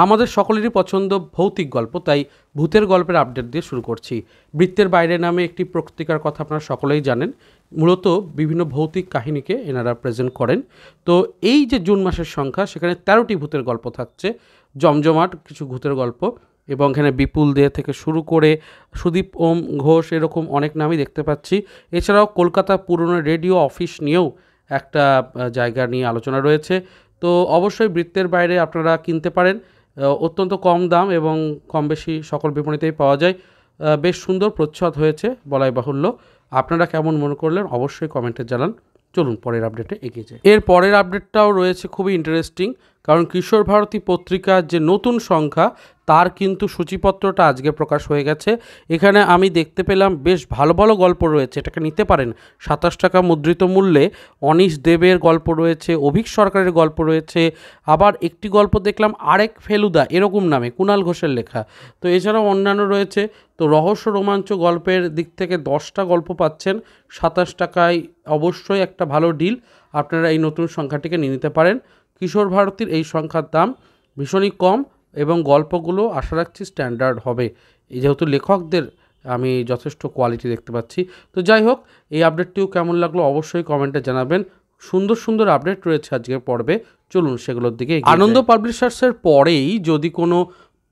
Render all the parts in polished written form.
আমাদের সকলেরই পছন্দ ভৌতিক গল্প, তাই ভূতের গল্পের আপডেট দিয়ে শুরু করছি। বৃত্তের বাইরে নামে একটি পত্রিকার কথা আপনারা সকলেই জানেন। মূলত বিভিন্ন ভৌতিক কাহিনীকে এনারা প্রেজেন্ট করেন। তো এই যে জুন মাসের সংখ্যা, সেখানে 13টি ভূতের গল্প থাকছে, জমজমাট কিছু ভূতের গল্প, এবং এখানে বিপুল দে থেকে শুরু করে সুদীপ ওম ঘোষ এরকম অনেক নামই দেখতে পাচ্ছি। এছাড়াও কলকাতা পুরনো রেডিও অফিস নিয়েও একটা জায়গা নিয়ে আলোচনা রয়েছে। তো অবশ্যই বৃত্তের বাইরে আপনারা কিনতে পারেন, অত্যন্ত কম দাম এবং কম বেশি সকল বিপণিতেই পাওয়া যায়। বেশ সুন্দর প্রচ্ছদ হয়েছে বলাই বাহুল্য। আপনারা কেমন মনে করলেন অবশ্যই কমেন্টে জানান। চলুন পরের আপডেটে এগিয়ে যাই। এর পরের আপডেটটাও রয়েছে খুবই ইন্টারেস্টিং, কারণ কিশোর ভারতী পত্রিকার যে নতুন সংখ্যা তার কিন্তু সূচিপত্রটা আজকে প্রকাশ হয়ে গেছে। এখানে আমি দেখতে পেলাম বেশ ভালো ভালো গল্প রয়েছে, এটাকে নিতে পারেন। 27 টাকা মুদ্রিত মূল্যে অনিশ দেবের গল্প রয়েছে, অভিক সরকারের গল্প রয়েছে, আবার একটি গল্প দেখলাম আরেক ফেলুদা এরকম নামে, কুণাল ঘোষের লেখা। তো এছাড়াও অন্যান্য রয়েছে। তো রহস্য রোমাঞ্চ গল্পের দিক থেকে 10টা গল্প পাচ্ছেন 27 টাকায়। অবশ্যই একটা ভালো ডিল, আপনারা এই নতুন সংখ্যাটিকে নিয়ে নিতে পারেন। কিশোর ভারতীর এই সংখ্যার দাম ভীষণই কম এবং গল্পগুলো আশা রাখছি স্ট্যান্ডার্ড হবে, যেহেতু লেখকদের আমি যথেষ্ট কোয়ালিটি দেখতে পাচ্ছি। তো যাই হোক, এই আপডেটটিও কেমন লাগলো অবশ্যই কমেন্টে জানাবেন। সুন্দর সুন্দর আপডেট রয়েছে আজকের পর্বে, চলুন সেগুলোর দিকে। আনন্দ পাবলিশার্সের পরেই যদি কোনো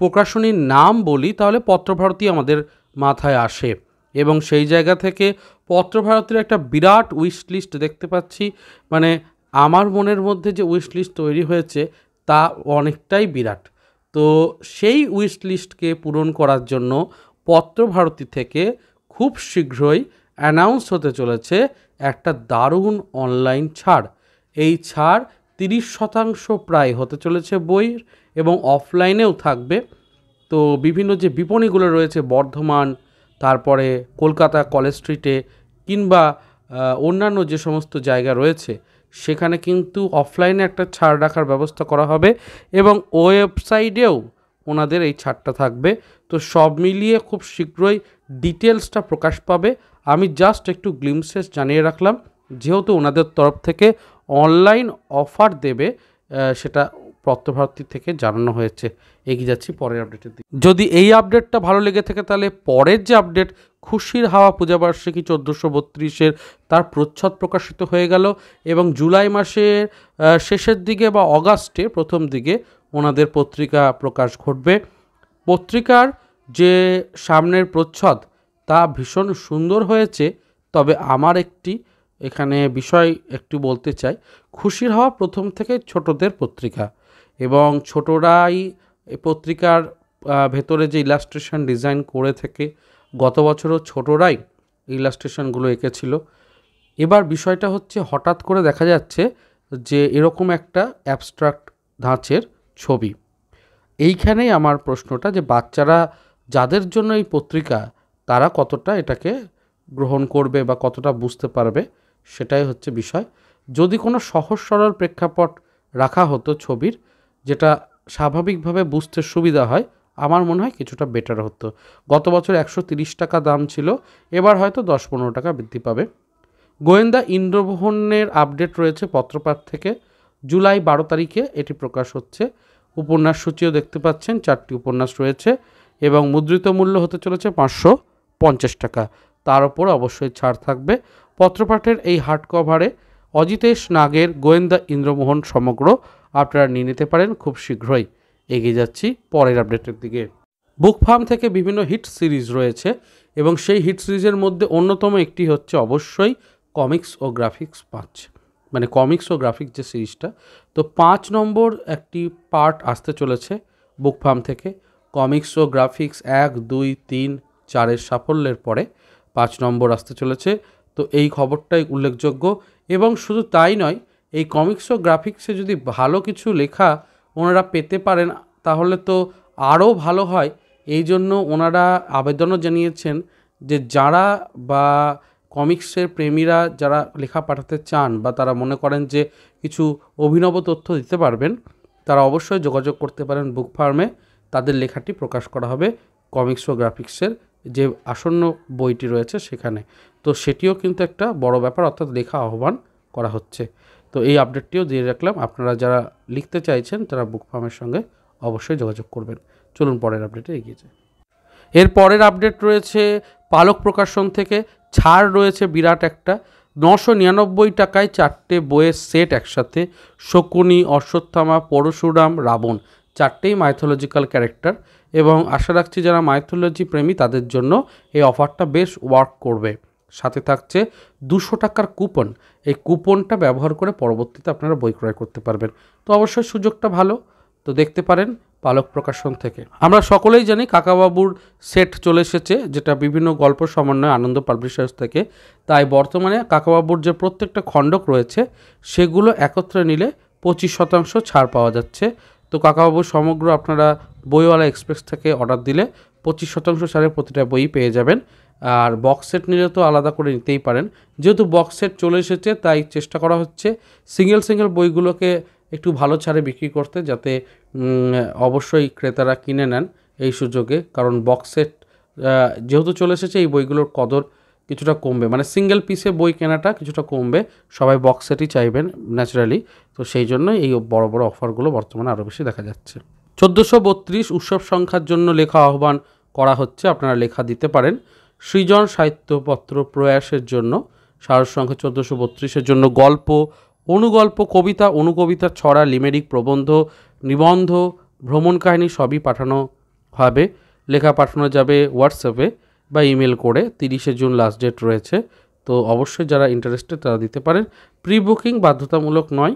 প্রকাশনীর নাম বলি তাহলে পত্রভারতী আমাদের মাথায় আসে, এবং সেই জায়গা থেকে পত্রভারতীর একটা বিরাট উইশ লিস্ট দেখতে পাচ্ছি। মানে আমার মনের মধ্যে যে উইশ লিস্ট তৈরি হয়েছে তা অনেকটাই বিরাট। তো সেই উইশ লিস্টকে পূরণ করার জন্য পত্রভারতী থেকে খুব শীঘ্রই অ্যানাউন্স হতে চলেছে একটা দারুণ অনলাইন ছাড়। এই ছাড় 30% প্রায় হতে চলেছে বইয়ের, এবং অফলাইনেও থাকবে। তো বিভিন্ন যে বিপণীগুলো রয়েছে বর্ধমান, তারপরে কলকাতা কলেজ স্ট্রিটে, কিংবা অন্যান্য যে সমস্ত জায়গা রয়েছে সেখানে কিন্তু অফলাইনে একটা ছাড় রাখার ব্যবস্থা করা হবে, এবং ওয়েবসাইটেও ওনাদের এই ছাড়টা থাকবে। তো সব মিলিয়ে খুব শীঘ্রই ডিটেলসটা প্রকাশ পাবে। আমি জাস্ট একটু গ্লিমসেস জানিয়ে রাখলাম, যেহেতু ওনাদের তরফ থেকে অনলাইন অফার দেবে সেটা পত্রভারতী থেকে জানানো হয়েছে। এগিয়ে যাচ্ছি পরের আপডেটের দিকে। যদি এই আপডেটটা ভালো লেগে থাকে তাহলে পরের যে আপডেট, খুশির হাওয়া পূজাবার্ষিকী 1432-এর তার প্রচ্ছদ প্রকাশিত হয়ে গেল, এবং জুলাই মাসের শেষের দিকে বা অগাস্টে প্রথম দিকে ওনাদের পত্রিকা প্রকাশ ঘটবে। পত্রিকার যে সামনের প্রচ্ছদ তা ভীষণ সুন্দর হয়েছে। তবে আমার একটি এখানে বিষয় একটু বলতে চাই। খুশির হাওয়া প্রথম থেকে ছোটদের পত্রিকা, এবং ছোটরাই এই পত্রিকার ভেতরে যে ইলাস্ট্রেশন ডিজাইন করে থেকে গত বছরও ছোটরাই ইলাস্ট্রেশনগুলো এঁকেছিল। এবার বিষয়টা হচ্ছে হঠাৎ করে দেখা যাচ্ছে যে এরকম একটা অ্যাবস্ট্রাক্ট ধাঁচের ছবি। এইখানেই আমার প্রশ্নটা, যে বাচ্চারা যাদের জন্য এই পত্রিকা তারা কতটা এটাকে গ্রহণ করবে বা কতটা বুঝতে পারবে, সেটাই হচ্ছে বিষয়। যদি কোনো সহজ সরল প্রেক্ষাপট রাখা হতো ছবির, যেটা স্বাভাবিকভাবে বুঝতে সুবিধা হয়, আমার মনে হয় কিছুটা বেটার হতো। গত বছর 130 টাকা দাম ছিল, এবার হয়তো 10-15 টাকা বৃদ্ধি পাবে। গোয়েন্দা ইন্দ্রমোহনের আপডেট রয়েছে পত্রপাঠ থেকে। জুলাই 12 তারিখে এটি প্রকাশ হচ্ছে। উপন্যাস সূচিও দেখতে পাচ্ছেন, 4টি উপন্যাস রয়েছে, এবং মুদ্রিত মূল্য হতে চলেছে 550 টাকা। তার ওপর অবশ্যই ছাড় থাকবে। পত্রপাঠের এই হার্ড কভারে অজিতেশ নাগের গোয়েন্দা ইন্দ্রমোহন সমগ্র আপনারা নিয়ে নিতে পারেন খুব শীঘ্রই। এগিয়ে যাচ্ছি পরের আপডেটের দিকে। বুক ফার্ম থেকে বিভিন্ন হিট সিরিজ রয়েছে, এবং সেই হিট সিরিজের মধ্যে অন্যতম একটি হচ্ছে অবশ্যই কমিক্স ও গ্রাফিক্স 5, মানে কমিক্স ও গ্রাফিক্স যে সিরিজটা। তো 5 নম্বর একটি পার্ট আসতে চলেছে বুক ফার্ম থেকে। কমিক্স ও গ্রাফিক্স 1, 2, 3, 4-এর সাফল্যের পরে 5 নম্বর আসতে চলেছে। তো এই খবরটাই উল্লেখযোগ্য, এবং শুধু তাই নয়, এই কমিক্স ও গ্রাফিক্সে যদি ভালো কিছু লেখা ওনারা পেতে পারেন তাহলে তো আরও ভালো হয়। এই জন্য ওনারা আবেদনও জানিয়েছেন যে যারা বা কমিক্সের প্রেমীরা যারা লেখা পাঠাতে চান বা তারা মনে করেন যে কিছু অভিনব তথ্য দিতে পারবেন, তারা অবশ্যই যোগাযোগ করতে পারেন বুক ফার্মে। তাদের লেখাটি প্রকাশ করা হবে কমিক্স ও গ্রাফিক্সের যে আসন্ন বইটি রয়েছে সেখানে। তো সেটিও কিন্তু একটা বড় ব্যাপার, অর্থাৎ লেখা আহ্বান করা হচ্ছে। তো এই আপডেটটিও দিয়ে রাখলাম। আপনারা যারা লিখতে চাইছেন তারা বুক ফার্মের সঙ্গে অবশ্যই যোগাযোগ করবেন। চলুন পরের আপডেটে এগিয়ে যাই। এর পরের আপডেট রয়েছে পালক প্রকাশন থেকে। ছাড় রয়েছে বিরাট একটা, 999 টাকায় 4টে বইয়ের সেট একসাথে। শকুনি, অশ্বত্থামা, পরশুরাম, রাবণ, 4টেই মাইথোলজিক্যাল ক্যারেক্টার, এবং আশা রাখছি যারা মাইথোলজি প্রেমী তাদের জন্য এই অফারটা বেশ ওয়ার্ক করবে। সাথে থাকছে 200 টাকার কুপন। এই কুপনটা ব্যবহার করে পরবর্তীতে আপনারা বই ক্রয় করতে পারবেন। তো অবশ্যই সুযোগটা ভালো, তো দেখতে পারেন পালক প্রকাশন থেকে। আমরা সকলেই জানি কাকাবাবুর সেট চলে এসেছে, যেটা বিভিন্ন গল্প সমন্বয়ে আনন্দ পাবলিশার্স থেকে। তাই বর্তমানে কাকাবাবুর যে প্রত্যেকটা খণ্ডক রয়েছে সেগুলো একত্রে নিলে 25% ছাড় পাওয়া যাচ্ছে। তো কাকাবাবুর সমগ্র আপনারা বইওয়ালা এক্সপ্রেস থেকে অর্ডার দিলে 25% ছাড়ে প্রতিটা বই পেয়ে যাবেন। আর বক্স সেট নিলে তো আলাদা করে নিতেই পারেন। যেহেতু বক্স সেট চলে এসেছে তাই চেষ্টা করা হচ্ছে সিঙ্গেল বইগুলোকে একটু ভালো ছাড়ে বিক্রি করতে, যাতে অবশ্যই ক্রেতারা কিনে নেন এই সুযোগে। কারণ বক্স সেট যেহেতু চলে এসেছে এই বইগুলোর কদর কিছুটা কমবে, মানে সিঙ্গেল পিসে বই কেনাটা কিছুটা কমবে, সবাই বক্স সেটই চাইবেন ন্যাচারালি। তো সেই জন্য এই বড় বড় অফারগুলো বর্তমানে আরও বেশি দেখা যাচ্ছে। 1432 উৎসব সংখ্যার জন্য লেখা আহ্বান করা হচ্ছে, আপনারা লেখা দিতে পারেন। সৃজন সাহিত্যপত্র প্রয়াসের জন্য সারস সংখ্যা 1432-এর জন্য গল্প, অনুগল্প, কবিতা, অনুকবিতা, ছড়া, লিমেরিক, প্রবন্ধ, নিবন্ধ, ভ্রমণ কাহিনী সবই পাঠানো হবে। লেখা পাঠানো যাবে হোয়াটসঅ্যাপে বা ইমেল করে। 30শে জুন লাস্ট ডেট রয়েছে। তো অবশ্যই যারা ইন্টারেস্টেড তারা দিতে পারেন। প্রি বুকিং বাধ্যতামূলক নয়,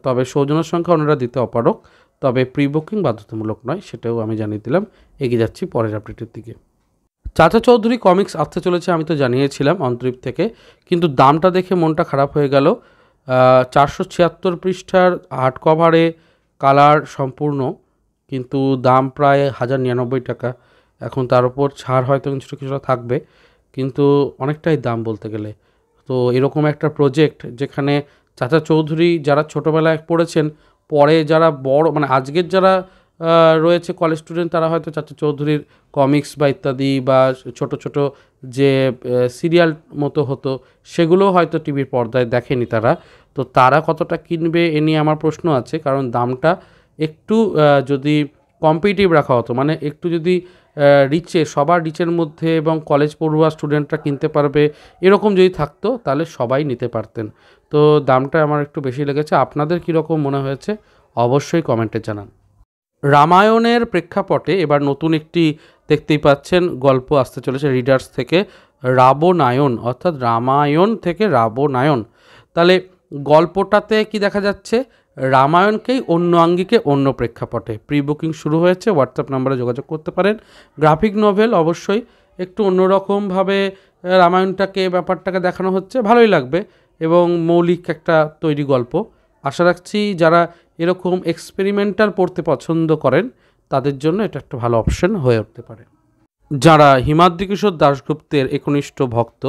তবে সৌজন্য সংখ্যা ওনারা দিতে অপারক, তবে প্রি বুকিং বাধ্যতামূলক নয়, সেটাও আমি জানিয়ে দিলাম। এগিয়ে যাচ্ছি পরের আপডেটের দিকে। চাচা চৌধুরী কমিক্স আসতে চলেছে, আমি তো জানিয়েছিলাম অন্তরীপ থেকে, কিন্তু দামটা দেখে মনটা খারাপ হয়ে গেল। 476 পৃষ্ঠার হার্ড কভারে, কালার সম্পূর্ণ, কিন্তু দাম প্রায় 1099 টাকা। এখন তার উপর ছাড় হয়তো কিছুটা থাকবে, কিন্তু অনেকটাই দাম বলতে গেলে। তো এরকম একটা প্রজেক্ট যেখানে চাচা চৌধুরী যারা ছোটোবেলায় পড়েছেন, পরে যারা বড় মানে আজকের যারা রয়েছে কলেজ স্টুডেন্ট, তারা হয়তো চাচা চৌধুরীর কমিক্স বা ইত্যাদি বা ছোট ছোট যে সিরিয়াল মতো হতো সেগুলো হয়তো টিভির পর্দায় দেখেনি তারা। তো তারা কতটা কিনবে এ নিয়ে আমার প্রশ্ন আছে, কারণ দামটা একটু যদি কম্পিটিটিভ রাখা হতো, মানে একটু যদি সবার রিচের মধ্যে এবং কলেজ পড়ুয়া স্টুডেন্টরা কিনতে পারবে এরকম যদি থাকতো তাহলে সবাই নিতে পারতেন। তো দামটা আমার একটু বেশি লেগেছে। আপনাদের কীরকম মনে হয়েছে অবশ্যই কমেন্টে জানান। রামায়ণের প্রেক্ষাপটে এবার নতুন একটি দেখতেই পাচ্ছেন গল্প আসতে চলেছে রিডার্স থেকে, রাবণায়ন, অর্থাৎ রামায়ণ থেকে রাবণায়ন। তাহলে গল্পটাতে কি দেখা যাচ্ছে, রামায়ণকেই অন্য আঙ্গিকে অন্য প্রেক্ষাপটে। প্রি বুকিং শুরু হয়েছে, হোয়াটসঅ্যাপ নাম্বারে যোগাযোগ করতে পারেন। গ্রাফিক নভেল, অবশ্যই একটু অন্যরকমভাবে রামায়ণটাকে ব্যাপারটাকে দেখানো হচ্ছে, ভালোই লাগবে, এবং মৌলিক একটা তৈরি গল্প। আশা রাখছি যারা এরকম এক্সপেরিমেন্টাল পড়তে পছন্দ করেন তাদের জন্য এটা একটা ভালো অপশন হয়ে উঠতে পারে। যারা হিমাদ্রি কিশোর দাশগুপ্তের একনিষ্ঠ ভক্ত,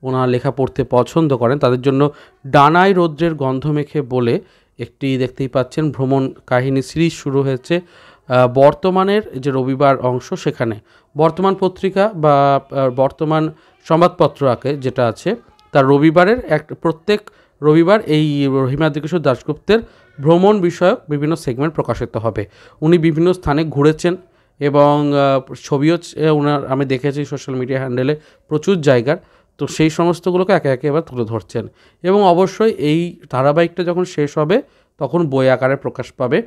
ওনার লেখা পড়তে পছন্দ করেন, তাদের জন্য ডানায় রৌদ্রের গন্ধ মেখে বলে একটি দেখতেই পাচ্ছেন ভ্রমণ কাহিনী সিরিজ শুরু হয়েছে। বর্তমানের যে রবিবার অংশ, সেখানে বর্তমান পত্রিকা বা বর্তমান সংবাদপত্র আগে যেটা আছে তার রবিবারের প্রত্যেক রবিবার এই হিমাদ্রি কিশোর দাশগুপ্তের ভ্রমণ বিষয়ক বিভিন্ন সেগমেন্ট প্রকাশিত হবে। উনি বিভিন্ন স্থানে ঘুরেছেন এবং ছবিও ওনার আমি দেখেছি সোশ্যাল মিডিয়া হ্যান্ডেলে প্রচুর জায়গার। তো সেই সমস্তগুলোকে একে একে এবার তুলে ধরছেন, এবং অবশ্যই এই ধারাবাহিকটা যখন শেষ হবে তখন বই আকারে প্রকাশ পাবে।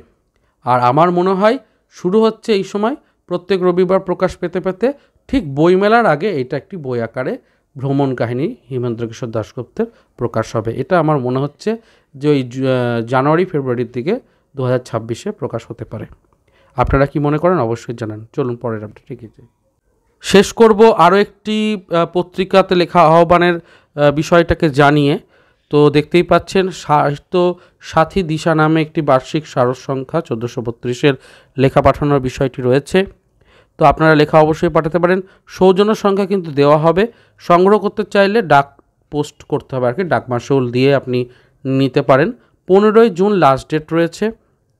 আর আমার মনে হয় শুরু হচ্ছে এই সময়, প্রত্যেক রবিবার প্রকাশ পেতে পেতে ঠিক বইমেলার আগে এটা একটি বই আকারে ভ্রমণ কাহিনী হিমাদ্রি কিশোর দাশগুপ্তের প্রকাশ হবে। এটা আমার মনে হচ্ছে যে ওই জানুয়ারি ফেব্রুয়ারির দিকে 2026-এ প্রকাশ হতে পারে। আপনারা কি মনে করেন অবশ্যই জানান। চলুন পরের আপডেট এগিয়ে যাই। শেষ করব আরও একটি পত্রিকাতে লেখা আহ্বানের বিষয়টাকে জানিয়ে। তো দেখতেই পাচ্ছেন সাহিত্য সাথী দিশা নামে একটি বার্ষিক সারস সংখ্যা 1432-এর লেখা পাঠানোর বিষয়টি রয়েছে। তো আপনারা লেখা অবশ্যই পাঠাতে পারেন। সৌজন্য সংখ্যা কিন্তু দেওয়া হবে, সংগ্রহ করতে চাইলে ডাক পোস্ট করতে হবে আর কি, ডাক মাসুল দিয়ে আপনি নিতে পারেন। 15ই জুন লাস্ট ডেট রয়েছে।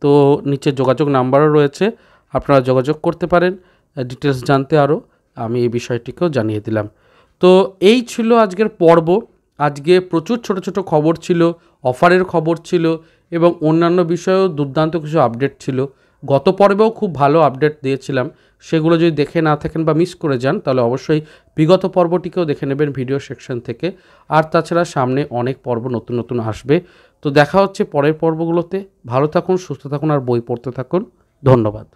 তো নিচে যোগাযোগ নাম্বারও রয়েছে, আপনারা যোগাযোগ করতে পারেন ডিটেলস জানতে। আরও আমি এই বিষয়টিকেও জানিয়ে দিলাম। তো এই ছিল আজকের পর্ব। আজকে প্রচুর ছোট ছোট খবর ছিল, অফারের খবর ছিল এবং অন্যান্য বিষয়েও দুর্দান্ত কিছু আপডেট ছিল। গত পর্বেও খুব ভালো আপডেট দিয়েছিলাম, সেগুলো যদি দেখে না থাকেন বা মিস করে যান তাহলে অবশ্যই বিগত পর্বটিকেও দেখে নেবেন ভিডিও সেকশন থেকে। আর তাছাড়া সামনে অনেক পর্ব নতুন নতুন আসবে। তো দেখা হচ্ছে পরের পর্বগুলোতে। ভালো থাকুন, সুস্থ থাকুন আর বই পড়তে থাকুন। ধন্যবাদ।